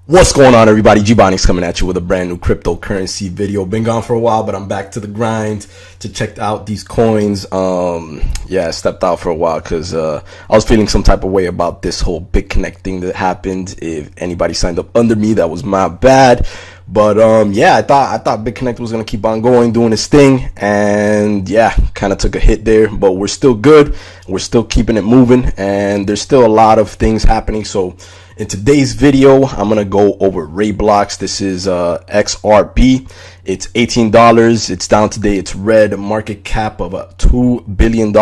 What's going on, everybody? G-Bonics coming at you with a brand new cryptocurrency video. Been gone for a while, but I'm back to the grind to check out these coins. I stepped out for a while because I was feeling some type of way about this whole BitConnect thing that happened. If anybody signed up under me, that was my bad. But I thought BitConnect was gonna keep on going, doing its thing, and kind of took a hit there. But we're still good. We're still keeping it moving, and there's still a lot of things happening. So in today's video, I'm gonna go over Raiblocks. This is XRB. It's $18. It's down today. It's red. Market cap of $2 billion,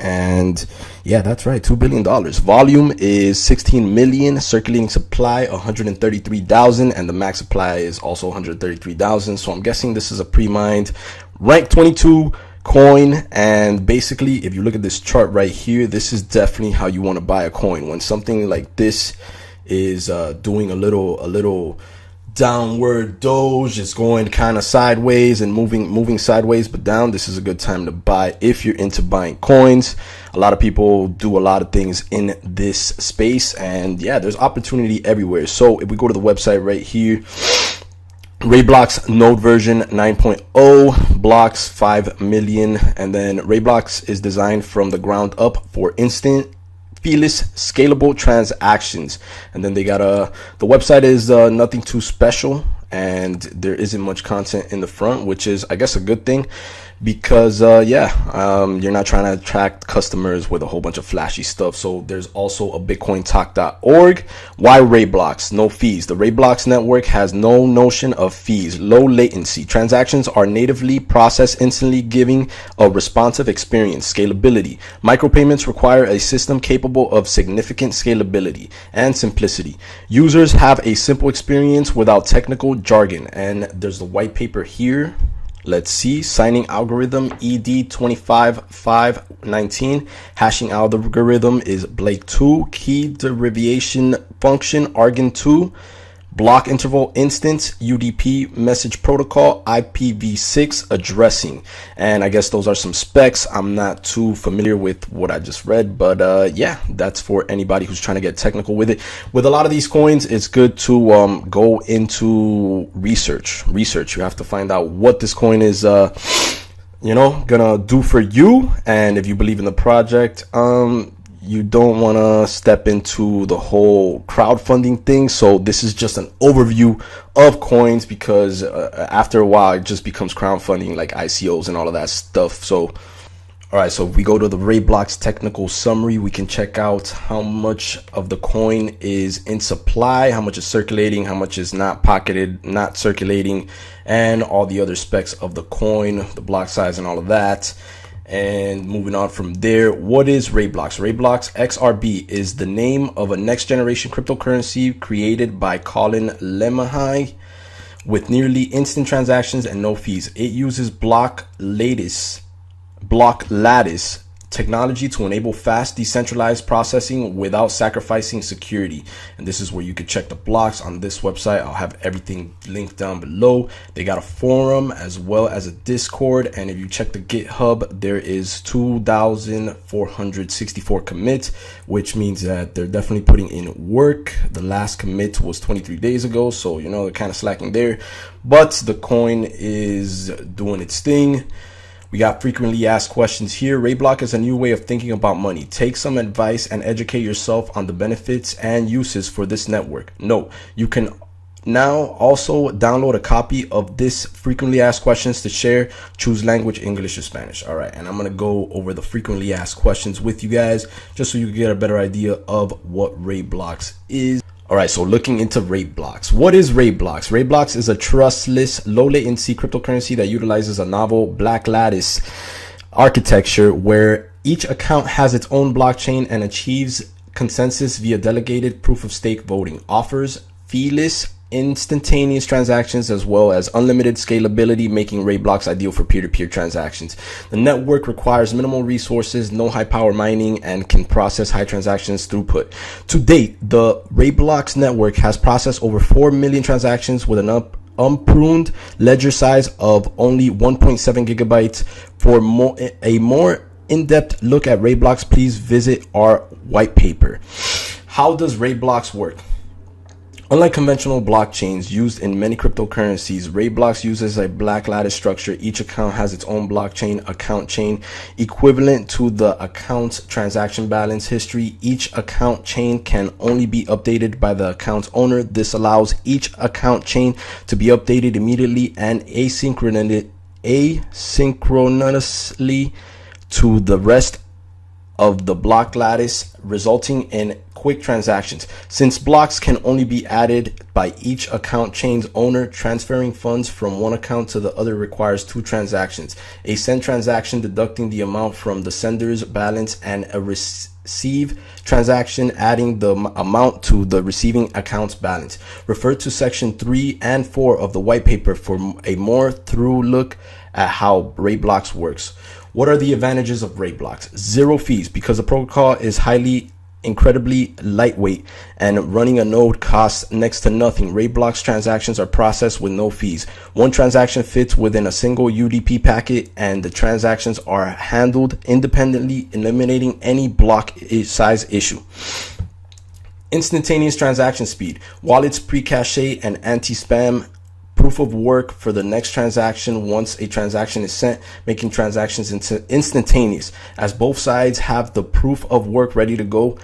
and yeah, that's right, $2 billion. Volume is 16 million. Circulating supply 133,000, and the max supply is also 133,000. So I'm guessing this is a pre-mined rank 22 coin. And basically, if you look at this chart right here, this is definitely how you want to buy a coin. When something like this is doing a little downward doge, it's going kind of sideways and moving sideways but down, this is a good time to buy if you're into buying coins. A lot of people do a lot of things in this space, and yeah, there's opportunity everywhere. So if we go to the website right here, Raiblocks node version 9.0, blocks 5 million, and then Raiblocks is designed from the ground up for instant feeless scalable transactions. And then they got the website is nothing too special, and there isn't much content in the front, which is, I guess, a good thing, because you're not trying to attract customers with a whole bunch of flashy stuff. So there's also a bitcointalk.org. Why Raiblocks? No fees. The Raiblocks network has no notion of fees. Low latency. Transactions are natively processed instantly, giving a responsive experience. Scalability. Micropayments require a system capable of significant scalability and simplicity. Users have a simple experience without technical jargon. And there's the white paper here. Let's see. Signing algorithm ED25519. Hashing algorithm is Blake 2. Key derivation function Argon 2. Block interval instance UDP message protocol IPv6 addressing. And I guess those are some specs. I'm not too familiar with what I just read, but that's for anybody who's trying to get technical with it. With a lot of these coins, it's good to go into research. You have to find out what this coin is gonna do for you, and if you believe in the project. You don't want to step into the whole crowdfunding thing. So this is just an overview of coins, because after a while it just becomes crowdfunding, like ICOs and all of that stuff. So all right, so if we go to the Raiblocks technical summary, we can check out how much of the coin is in supply, how much is circulating, how much is not pocketed, not circulating, and all the other specs of the coin, the block size and all of that. And moving on from there, what is Raiblocks? Raiblocks XRB is the name of a next generation cryptocurrency created by Colin Lemahai with nearly instant transactions and no fees. It uses block lattice technology to enable fast decentralized processing without sacrificing security. And this is where you can check the blocks on this website. I'll have everything linked down below. They got a forum as well as a Discord, and if you check the GitHub, there is 2,464 commits, which means that they're definitely putting in work. The last commit was 23 days ago, so they're kind of slacking there, but the coin is doing its thing. We got frequently asked questions here. Raiblocks is a new way of thinking about money. Take some advice and educate yourself on the benefits and uses for this network. No, you can now also download a copy of this frequently asked questions to share. Choose language, English or Spanish. All right, and I'm going to go over the frequently asked questions with you guys, just so you can get a better idea of what Raiblocks is. All right, so looking into Raiblocks. What is Raiblocks? Raiblocks is a trustless, low latency cryptocurrency that utilizes a novel black lattice architecture where each account has its own blockchain and achieves consensus via delegated proof of stake voting. Offers feeless, instantaneous transactions as well as unlimited scalability, making Raiblocks ideal for peer-to-peer transactions. The network requires minimal resources, no high power mining, and can process high transactions throughput. To date, the Raiblocks network has processed over 4 million transactions with an unpruned ledger size of only 1.7 gigabytes. For a more in-depth look at Raiblocks, please visit our white paper. How does Raiblocks work? Unlike conventional blockchains used in many cryptocurrencies, Raiblocks uses a black lattice structure. Each account has its own blockchain account chain equivalent to the account's transaction balance history. Each account chain can only be updated by the account's owner. This allows each account chain to be updated immediately and asynchronously to the rest of the block lattice, resulting in quick transactions. Since blocks can only be added by each account chain's owner, transferring funds from one account to the other requires 2 transactions: a send transaction deducting the amount from the sender's balance, and a receive transaction adding the amount to the receiving account's balance. Refer to section 3 and 4 of the white paper for a more thorough look at how Raiblocks works. What are the advantages of Raiblocks? 0 fees, because the protocol is incredibly lightweight and running a node costs next to nothing. Raiblocks transactions are processed with no fees. One transaction fits within a single UDP packet and the transactions are handled independently, eliminating any block size issue. Instantaneous transaction speed. Wallets pre-cache and anti-spam proof of work for the next transaction once a transaction is sent, making transactions instantaneous, as both sides have the proof of work ready to go.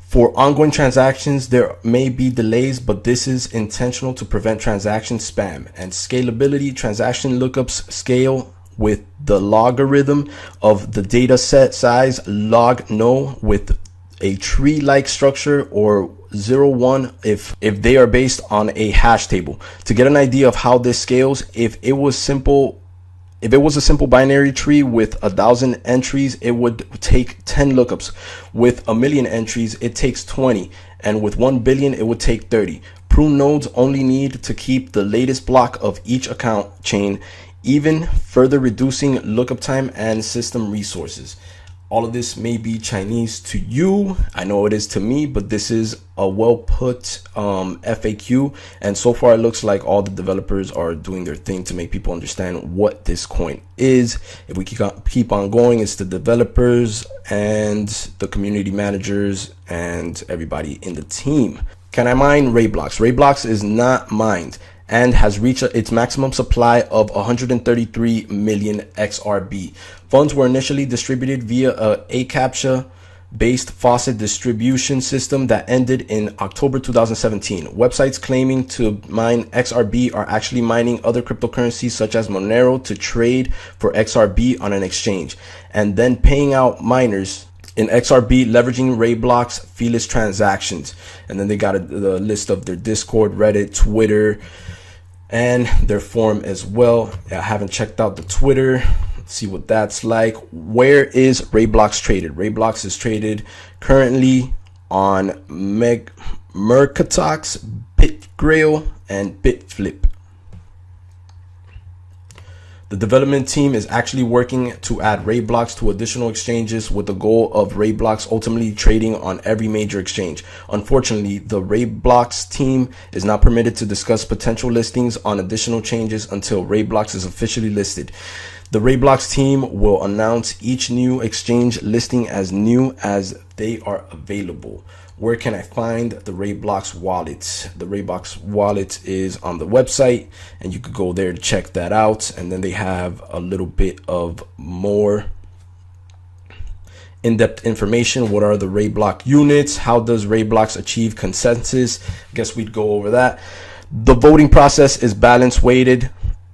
For ongoing transactions, there may be delays, but this is intentional to prevent transaction spam. And scalability. Transaction lookups scale with the logarithm of the data set size. Log no with a tree-like structure, or 0, 1 if they are based on a hash table. To get an idea of how this scales, if it was a simple binary tree with 1,000 entries, it would take 10 lookups. With 1,000,000 entries, it takes 20, and with 1 billion, it would take 30. Prune nodes only need to keep the latest block of each account chain, even further reducing lookup time and system resources. All of this may be Chinese to you. I know it is to me, but this is a well put FAQ. And so far, it looks like all the developers are doing their thing to make people understand what this coin is. If we keep on going, it's the developers and the community managers and everybody in the team. Can I mine Raiblocks? Raiblocks is not mined and has reached its maximum supply of 133 million XRB. Funds were initially distributed via a CAPTCHA based faucet distribution system that ended in October 2017. Websites claiming to mine XRB are actually mining other cryptocurrencies such as Monero to trade for XRB on an exchange, and then paying out miners in XRB leveraging Raiblocks feeless transactions. And then they got the list of their Discord, Reddit, Twitter, and their forum as well. I haven't checked out the Twitter. Let's see what that's like. Where is Raiblocks traded? Raiblocks is traded currently on Mercatox, BitGrail, and Bitflip. The development team is actually working to add Raiblocks to additional exchanges with the goal of Raiblocks ultimately trading on every major exchange. Unfortunately, the Raiblocks team is not permitted to discuss potential listings on additional changes until Raiblocks is officially listed. The Raiblocks team will announce each new exchange listing as new as they are available. Where can I find the Raiblocks wallet? The Raiblocks wallet is on the website, and you could go there to check that out. And then they have a little bit of more in-depth information. What are the Raiblock units? How does Raiblocks achieve consensus? I guess we'd go over that. The voting process is balance weighted.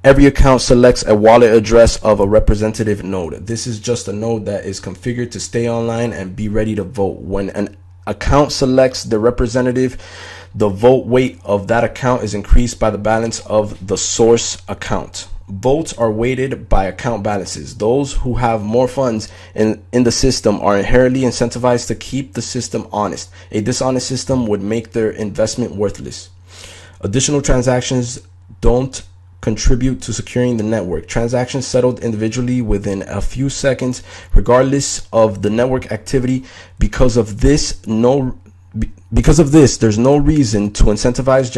Every account selects a wallet address of a representative node. This is just a node that is configured to stay online and be ready to vote. When an account selects the representative, the vote weight of that account is increased by the balance of the source account. Votes are weighted by account balances. Those who have more funds in the system are inherently incentivized to keep the system honest. A dishonest system would make their investment worthless. Additional transactions don't contribute to securing the network. Transactions settled individually within a few seconds, regardless of the network activity. Because of this, there's no reason to incentivize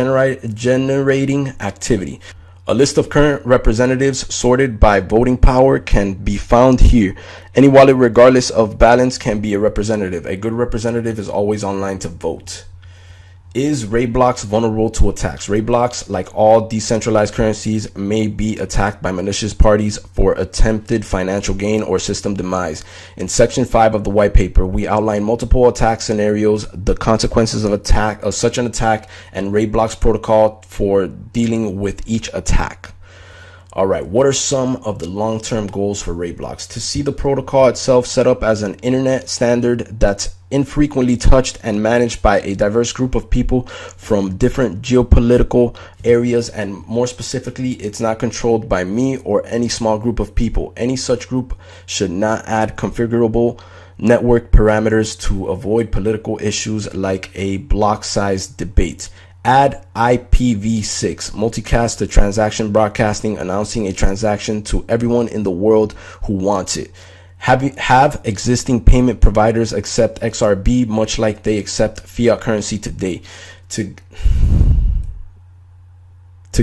generating activity. A list of current representatives sorted by voting power can be found here. Any wallet, regardless of balance, can be a representative. A good representative is always online to vote. Is Raiblocks vulnerable to attacks? Raiblocks, like all decentralized currencies, may be attacked by malicious parties for attempted financial gain or system demise. In section 5 of the white paper, we outline multiple attack scenarios, the consequences of such an attack, and Raiblocks protocol for dealing with each attack. All right, what are some of the long-term goals for Raiblocks? To see the protocol itself set up as an internet standard that's infrequently touched and managed by a diverse group of people from different geopolitical areas, and more specifically, it's not controlled by me or any small group of people. Any such group should not add configurable network parameters to avoid political issues like a block size debate. Add IPv6 multicast to transaction broadcasting, announcing a transaction to everyone in the world who wants it. Have existing payment providers accept XRB, much like they accept fiat currency today, to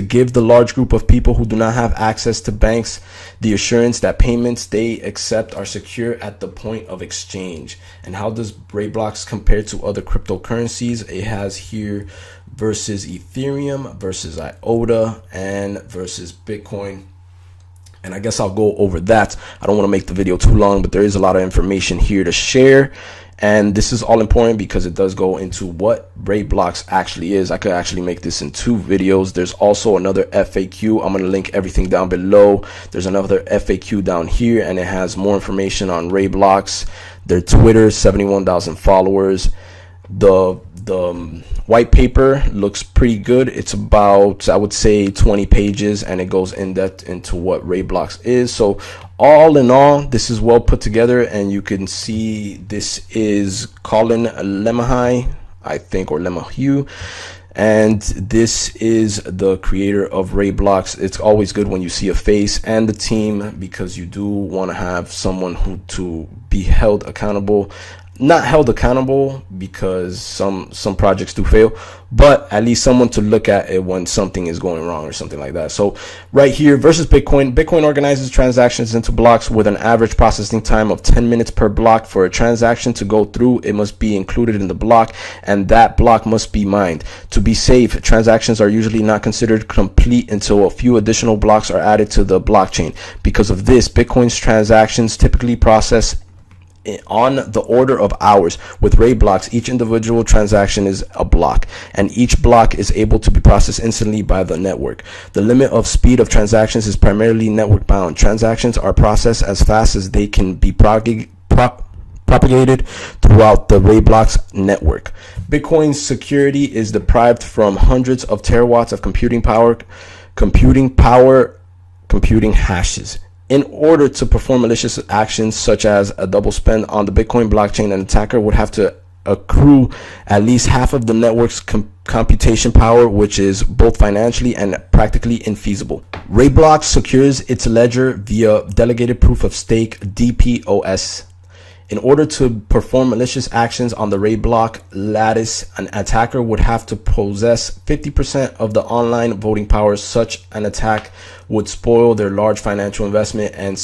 give the large group of people who do not have access to banks the assurance that payments they accept are secure at the point of exchange. And how does Raiblocks compare to other cryptocurrencies? It has here versus Ethereum, versus IOTA, and versus Bitcoin. And I guess I'll go over that. I don't want to make the video too long, but there is a lot of information here to share. And this is all important because it does go into what Raiblocks actually is. I could actually make this in 2 videos. There's also another FAQ. I'm going to link everything down below. There's another FAQ down here, and it has more information on Raiblocks, their Twitter, 71,000 followers. The white paper looks pretty good. It's about, I would say, 20 pages, and it goes in depth into what Raiblocks is. So all in all, this is well put together, and you can see this is Colin Lemahue, I think, or Lemahue, and this is the creator of Raiblocks. It's always good when you see a face and the team, because you do want to have someone who to be held accountable. Not held accountable, because some projects do fail, but at least someone to look at it when something is going wrong or something like that. So right here, versus Bitcoin. Bitcoin organizes transactions into blocks with an average processing time of 10 minutes per block. For a transaction to go through, it must be included in the block, and that block must be mined. To be safe, transactions are usually not considered complete until a few additional blocks are added to the blockchain. Because of this, Bitcoin's transactions typically process on the order of hours. With Raiblocks, each individual transaction is a block, and each block is able to be processed instantly by the network. The limit of speed of transactions is primarily network bound. Transactions are processed as fast as they can be propagated throughout the Raiblocks network. Bitcoin's security is deprived from hundreds of terawatts of computing hashes. In order to perform malicious actions such as a double spend on the Bitcoin blockchain, an attacker would have to accrue at least half of the network's computation power, which is both financially and practically infeasible. Raiblocks secures its ledger via delegated proof of stake, DPoS. In order to perform malicious actions on the Raiblock lattice, an attacker would have to possess 50% of the online voting power. Such an attack would spoil their large financial investment, and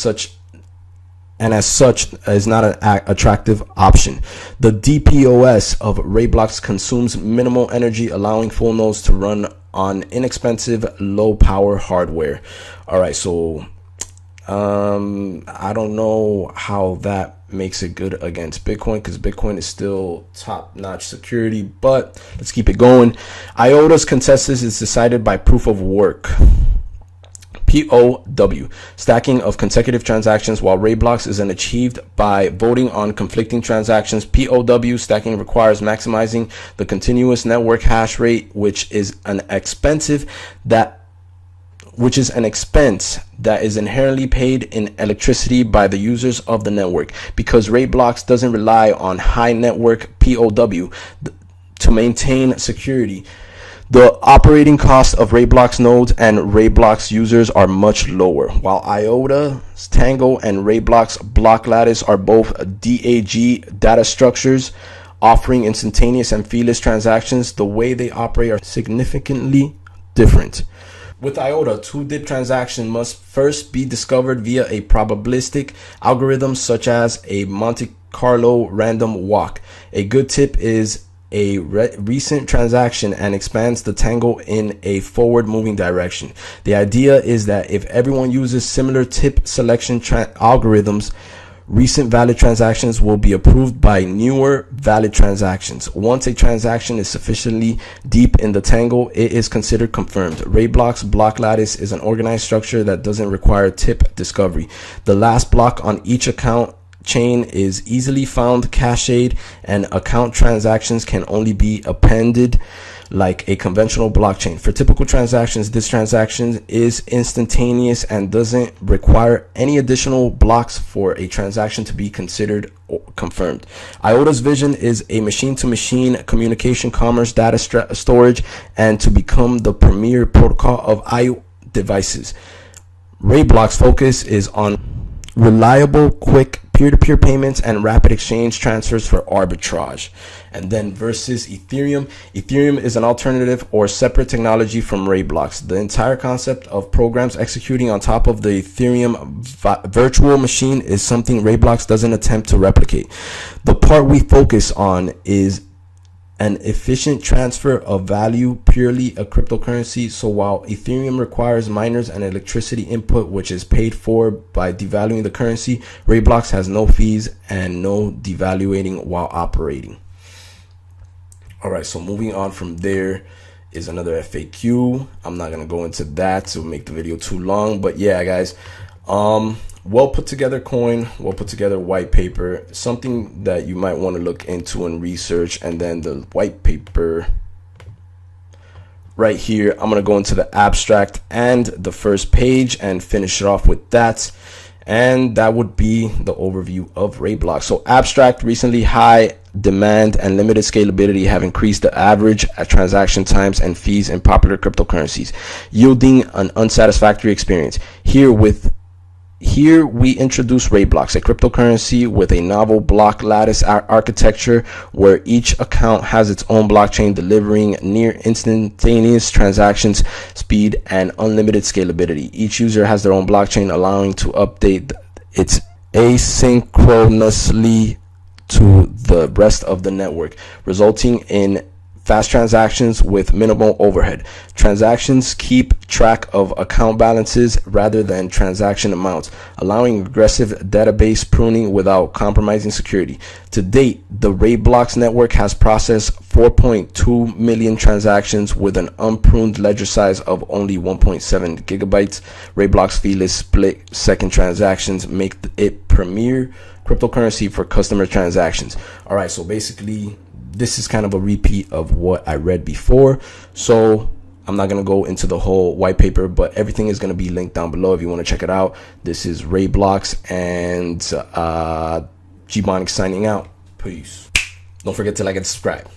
as such is not an attractive option. The DPoS of Raiblocks consumes minimal energy, allowing full nodes to run on inexpensive, low power hardware. All right, so I don't know how that makes it good against Bitcoin, because Bitcoin is still top-notch security, but let's keep it going. IOTA's consensus is decided by proof of work, POW, stacking of consecutive transactions, while Raiblocks is achieved by voting on conflicting transactions. POW stacking requires maximizing the continuous network hash rate, which is an expense that is inherently paid in electricity by the users of the network. Because Raiblocks doesn't rely on high network POW to maintain security, the operating cost of Raiblocks nodes and Raiblocks users are much lower. While IOTA, Tango, and Raiblocks block lattice are both DAG data structures offering instantaneous and feeless transactions, the way they operate are significantly different. With IOTA, 2-DIP transaction must first be discovered via a probabilistic algorithm such as a Monte Carlo random walk. A good tip is a recent transaction and expands the tangle in a forward moving direction. The idea is that if everyone uses similar tip selection algorithms, recent valid transactions will be approved by newer valid transactions. Once a transaction is sufficiently deep in the tangle, it is considered confirmed. Raiblocks block lattice is an organized structure that doesn't require tip discovery. The last block on each account chain is easily found cached, and account transactions can only be appended like a conventional blockchain. For typical transactions, this transaction is instantaneous and doesn't require any additional blocks for a transaction to be considered confirmed. IOTA's vision is a machine-to-machine communication, commerce, data storage, and to become the premier protocol of IO devices. Raiblocks' focus is on reliable, quick peer-to-peer payments and rapid exchange transfers for arbitrage. And then versus Ethereum. Ethereum is an alternative or separate technology from Raiblocks. The entire concept of programs executing on top of the Ethereum virtual machine is something Raiblocks doesn't attempt to replicate. The part we focus on is an efficient transfer of value, purely a cryptocurrency. So while Ethereum requires miners and electricity input, which is paid for by devaluing the currency, Raiblocks has no fees and no devaluating while operating. All right, so moving on from there is another FAQ. I'm not gonna go into that to make the video too long, but yeah, guys, well put together coin, well put together white paper, something that you might want to look into and research. And then the white paper right here, I'm going to go into the abstract and the first page and finish it off with that. And that would be the overview of Raiblocks. So abstract: recently high demand and limited scalability have increased the average transaction times and fees in popular cryptocurrencies, yielding an unsatisfactory experience. Here we introduce Raiblocks, a cryptocurrency with a novel block lattice architecture where each account has its own blockchain, delivering near instantaneous transactions speed and unlimited scalability. Each user has their own blockchain, allowing to update its asynchronously to the rest of the network, resulting in fast transactions with minimal overhead. Transactions keep track of account balances rather than transaction amounts, allowing aggressive database pruning without compromising security. To date, the Raiblocks network has processed 4.2 million transactions with an unpruned ledger size of only 1.7 gigabytes. Raiblocks feeless split-second transactions make it premier cryptocurrency for customer transactions. All right, so basically this is kind of a repeat of what I read before, so I'm not going to go into the whole white paper, but everything is going to be linked down below if you want to check it out. This is Raiblocks and Gbonics signing out. Peace. Don't forget to like and subscribe.